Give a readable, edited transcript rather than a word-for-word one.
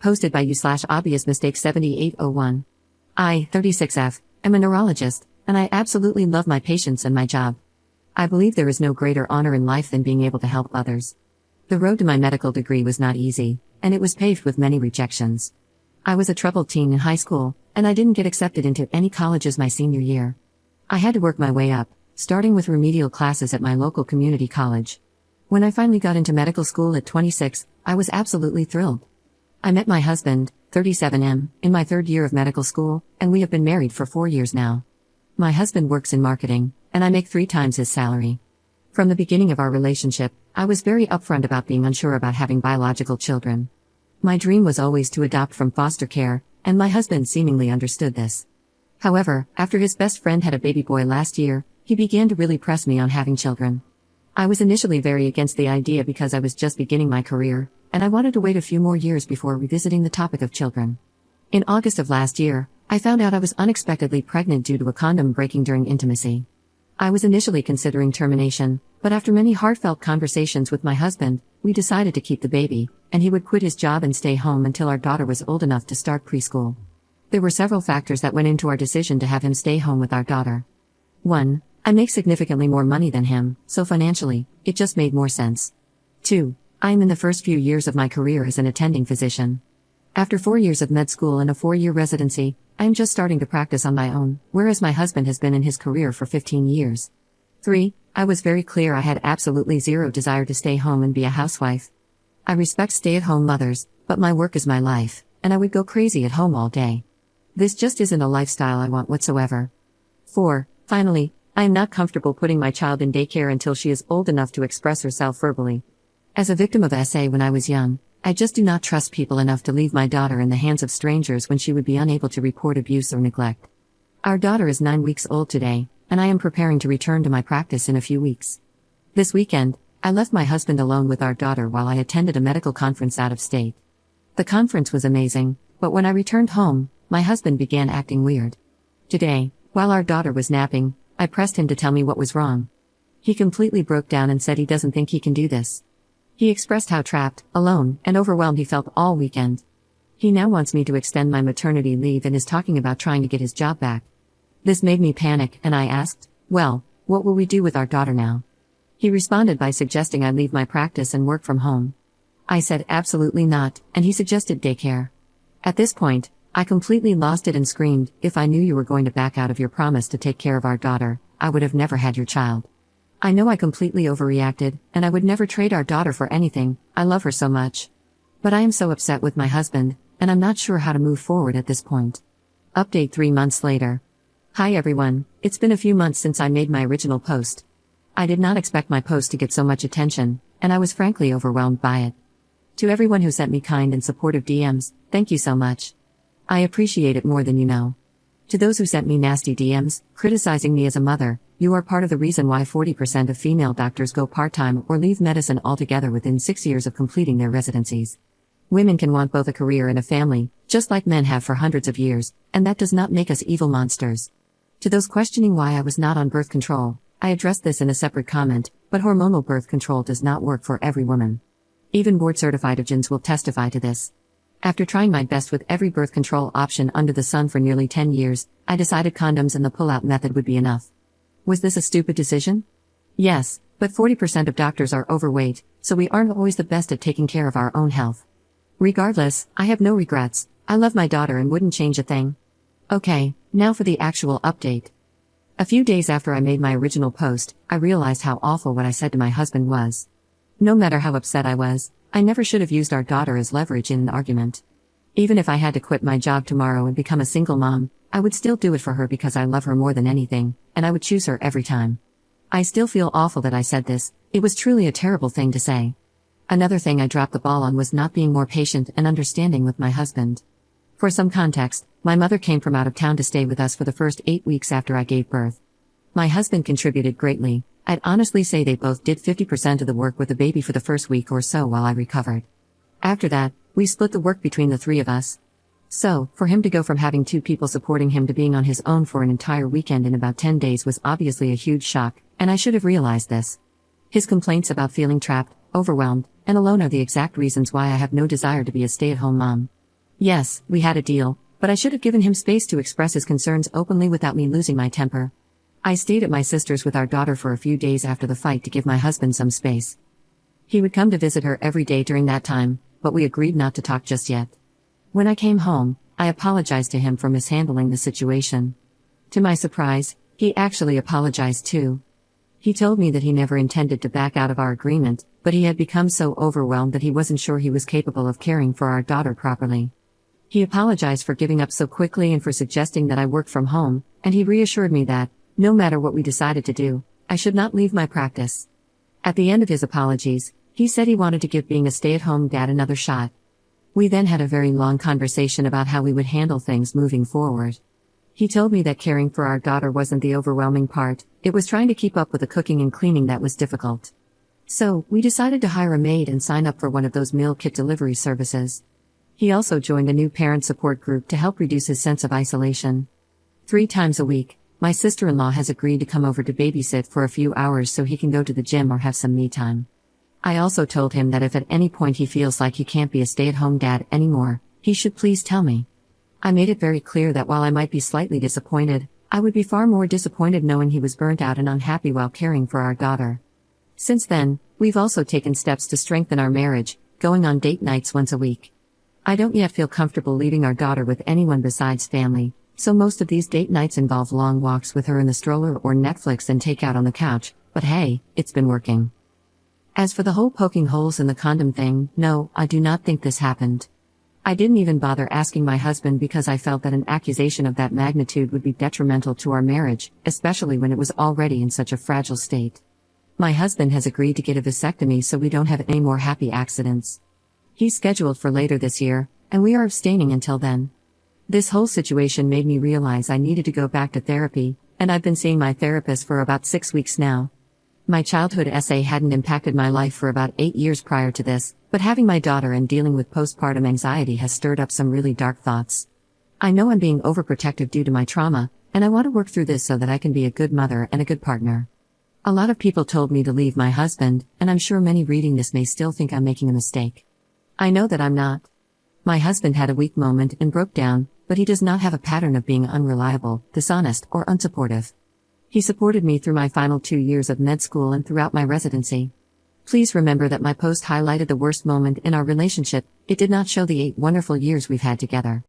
Hosted by you/obvious mistake 7801. I, 36F, am a neurologist, and I absolutely love my patients and my job. I believe there is no greater honor in life than being able to help others. The road to my medical degree was not easy, and it was paved with many rejections. I was a troubled teen in high school, and I didn't get accepted into any colleges my senior year. I had to work my way up, starting with remedial classes at my local community college. When I finally got into medical school at 26, I was absolutely thrilled. I met my husband, 37M, in my third year of medical school, and we have been married for 4 years now. My husband works in marketing, and I make 3 times his salary. From the beginning of our relationship, I was very upfront about being unsure about having biological children. My dream was always to adopt from foster care, and my husband seemingly understood this. However, after his best friend had a baby boy last year, he began to really press me on having children. I was initially very against the idea because I was just beginning my career, and I wanted to wait a few more years before revisiting the topic of children. In August of last year, I found out I was unexpectedly pregnant due to a condom breaking during intimacy. I was initially considering termination, but after many heartfelt conversations with my husband, we decided to keep the baby, and he would quit his job and stay home until our daughter was old enough to start preschool. There were several factors that went into our decision to have him stay home with our daughter. 1. I make significantly more money than him, so financially, it just made more sense. 2. I am in the first few years of my career as an attending physician. After 4 years of med school and a 4-year residency, I am just starting to practice on my own, whereas my husband has been in his career for 15 years. 3. I was very clear I had absolutely zero desire to stay home and be a housewife. I respect stay-at-home mothers, but my work is my life, and I would go crazy at home all day. This just isn't a lifestyle I want whatsoever. 4. Finally, I am not comfortable putting my child in daycare until she is old enough to express herself verbally. As a victim of SA when I was young, I just do not trust people enough to leave my daughter in the hands of strangers when she would be unable to report abuse or neglect. Our daughter is 9 weeks old today, and I am preparing to return to my practice in a few weeks. This weekend, I left my husband alone with our daughter while I attended a medical conference out of state. The conference was amazing, but when I returned home, my husband began acting weird. Today, while our daughter was napping, I pressed him to tell me what was wrong. He completely broke down and said he doesn't think he can do this. He expressed how trapped, alone, and overwhelmed he felt all weekend. He now wants me to extend my maternity leave and is talking about trying to get his job back. This made me panic, and I asked, well, what will we do with our daughter now? He responded by suggesting I leave my practice and work from home. I said absolutely not, and he suggested daycare. At this point, I completely lost it and screamed, if I knew you were going to back out of your promise to take care of our daughter, I would have never had your child. I know I completely overreacted, and I would never trade our daughter for anything, I love her so much. But I am so upset with my husband, and I'm not sure how to move forward at this point. Update 3 months later. Hi everyone, it's been a few months since I made my original post. I did not expect my post to get so much attention, and I was frankly overwhelmed by it. To everyone who sent me kind and supportive DMs, thank you so much. I appreciate it more than you know. To those who sent me nasty DMs, criticizing me as a mother, you are part of the reason why 40% of female doctors go part-time or leave medicine altogether within 6 years of completing their residencies. Women can want both a career and a family, just like men have for hundreds of years, and that does not make us evil monsters. To those questioning why I was not on birth control, I addressed this in a separate comment, but hormonal birth control does not work for every woman. Even board-certified OBGYNs will testify to this. After trying my best with every birth control option under the sun for nearly 10 years, I decided condoms and the pull-out method would be enough. Was this a stupid decision? Yes, but 40% of doctors are overweight, so we aren't always the best at taking care of our own health. Regardless, I have no regrets. I love my daughter and wouldn't change a thing. Okay, now for the actual update. A few days after I made my original post, I realized how awful what I said to my husband was. No matter how upset I was, I never should have used our daughter as leverage in an argument. Even if I had to quit my job tomorrow and become a single mom, I would still do it for her because I love her more than anything, and I would choose her every time. I still feel awful that I said this, it was truly a terrible thing to say. Another thing I dropped the ball on was not being more patient and understanding with my husband. For some context, my mother came from out of town to stay with us for the first 8 weeks after I gave birth. My husband contributed greatly. I'd honestly say they both did 50% of the work with the baby for the first week or so while I recovered. After that, we split the work between the 3 of us. So, for him to go from having 2 people supporting him to being on his own for an entire weekend in about 10 days was obviously a huge shock, and I should have realized this. His complaints about feeling trapped, overwhelmed, and alone are the exact reasons why I have no desire to be a stay-at-home mom. Yes, we had a deal, but I should have given him space to express his concerns openly without me losing my temper. I stayed at my sister's with our daughter for a few days after the fight to give my husband some space. He would come to visit her every day during that time, but we agreed not to talk just yet. When I came home, I apologized to him for mishandling the situation. To my surprise, he actually apologized too. He told me that he never intended to back out of our agreement, but he had become so overwhelmed that he wasn't sure he was capable of caring for our daughter properly. He apologized for giving up so quickly and for suggesting that I work from home, and he reassured me that, no matter what we decided to do, I should not leave my practice. At the end of his apologies, he said he wanted to give being a stay-at-home dad another shot. We then had a very long conversation about how we would handle things moving forward. He told me that caring for our daughter wasn't the overwhelming part, it was trying to keep up with the cooking and cleaning that was difficult. So, we decided to hire a maid and sign up for one of those meal kit delivery services. He also joined a new parent support group to help reduce his sense of isolation. 3 times a week, my sister-in-law has agreed to come over to babysit for a few hours so he can go to the gym or have some me time. I also told him that if at any point he feels like he can't be a stay-at-home dad anymore, he should please tell me. I made it very clear that while I might be slightly disappointed, I would be far more disappointed knowing he was burnt out and unhappy while caring for our daughter. Since then, we've also taken steps to strengthen our marriage, going on date nights once a week. I don't yet feel comfortable leaving our daughter with anyone besides family, so most of these date nights involve long walks with her in the stroller or Netflix and takeout on the couch, but hey, it's been working. As for the whole poking holes in the condom thing, no, I do not think this happened. I didn't even bother asking my husband because I felt that an accusation of that magnitude would be detrimental to our marriage, especially when it was already in such a fragile state. My husband has agreed to get a vasectomy so we don't have any more happy accidents. He's scheduled for later this year, and we are abstaining until then. This whole situation made me realize I needed to go back to therapy, and I've been seeing my therapist for about 6 weeks now. My childhood essay hadn't impacted my life for about 8 years prior to this, but having my daughter and dealing with postpartum anxiety has stirred up some really dark thoughts. I know I'm being overprotective due to my trauma, and I want to work through this so that I can be a good mother and a good partner. A lot of people told me to leave my husband, and I'm sure many reading this may still think I'm making a mistake. I know that I'm not. My husband had a weak moment and broke down, but he does not have a pattern of being unreliable, dishonest, or unsupportive. He supported me through my final 2 years of med school and throughout my residency. Please remember that my post highlighted the worst moment in our relationship, it did not show the 8 wonderful years we've had together.